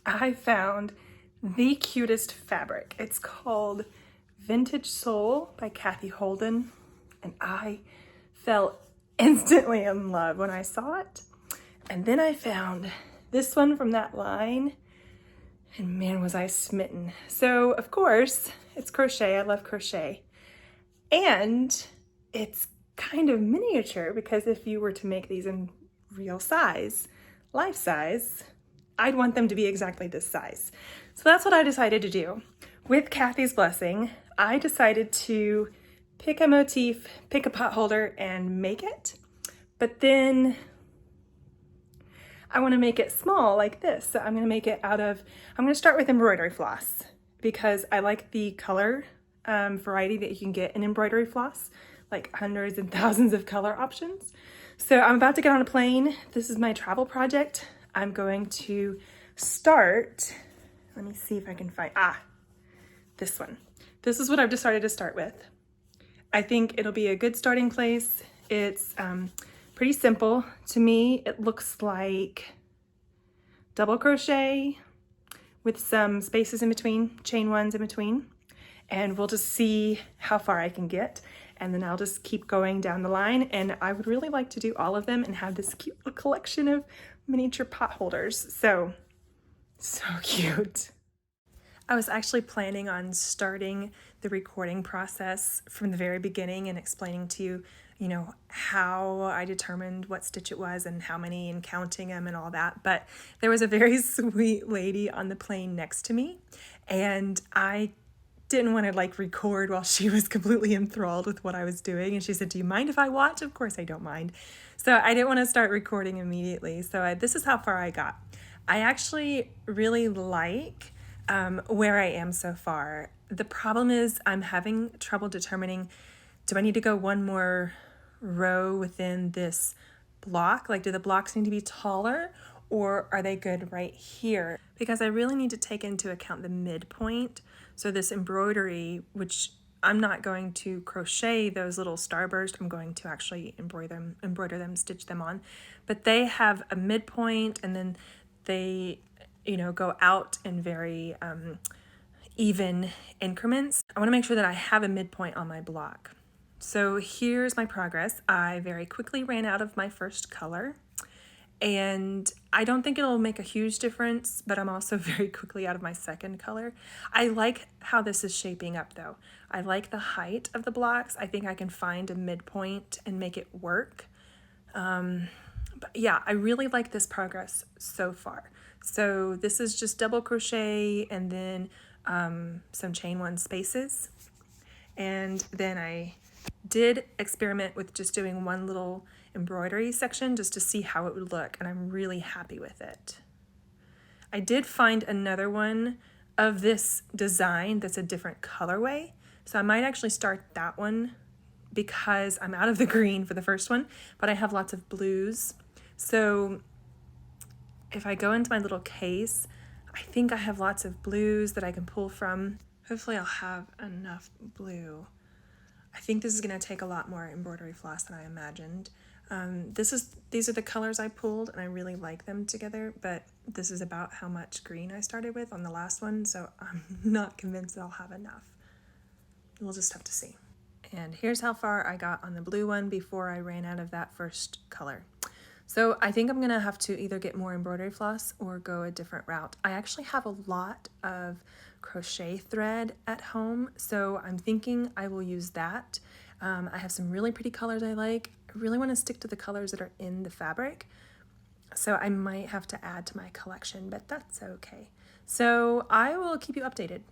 I found the cutest fabric. It's called Vintage Soul by Cathe Holden, and I fell instantly in love when I saw it. And then I found this one from that line, and man, was I smitten. So of course, it's crochet. I love crochet. And it's kind of miniature, because if you were to make these in real size, life size, I'd want them to be exactly this size. So that's what I decided to do. With Cathe's blessing, I decided to pick a motif, pick a pot holder, and make it. But then I want to make it small like this. So I'm going to make it out of, I'm going to start with embroidery floss, because I like the color variety that you can get in embroidery floss, like hundreds and thousands of color options. So I'm about to get on a plane. This is my travel project. I'm going to start, let me see if I can find, this one. This is what I've decided to start with. I think it'll be a good starting place. It's pretty simple. To me, it looks like double crochet with some spaces in between, chain ones in between, and we'll just see how far I can get. And then I'll just keep going down the line, and I would really like to do all of them and have this cute little collection of miniature pot holders. So cute. I was actually planning on starting the recording process from the very beginning and explaining to you, how I determined what stitch it was and how many and counting them and all that. But there was a very sweet lady on the plane next to me, and I didn't want to record while she was completely enthralled with what I was doing. And she said, "Do you mind if I watch?" Of course I don't mind. So I didn't want to start recording immediately. So this is how far I got. I actually really like where I am so far. The problem is I'm having trouble determining, do I need to go one more row within this block? Do the blocks need to be taller, or are they good right here? Because I really need to take into account the midpoint. So this embroidery, which I'm not going to crochet those little starburst, I'm going to actually embroider them, stitch them on. But they have a midpoint, and then they, go out in very even increments. I want to make sure that I have a midpoint on my block. So here's my progress. I very quickly ran out of my first color, and I don't think it'll make a huge difference, but I'm also very quickly out of my second color. I like how this is shaping up though. I like the height of the blocks. I think I can find a midpoint and make it work. But yeah, I really like this progress so far. So this is just double crochet and then some chain one spaces. And then I did experiment with just doing one little embroidery section just to see how it would look, and I'm really happy with it. I did find another one of this design that's a different colorway, so I might actually start that one because I'm out of the green for the first one, but I have lots of blues. So if I go into my little case, I think I have lots of blues that I can pull from. Hopefully I'll have enough blue. I think this is going to take a lot more embroidery floss than I imagined. These are the colors I pulled, and I really like them together, but this is about how much green I started with on the last one, so I'm not convinced that I'll have enough. We'll just have to see. And here's how far I got on the blue one before I ran out of that first color. So I think I'm going to have to either get more embroidery floss or go a different route. I actually have a lot of crochet thread at home, so I'm thinking I will use that. I have some really pretty colors I like. I really want to stick to the colors that are in the fabric, so I might have to add to my collection, but that's okay. So I will keep you updated.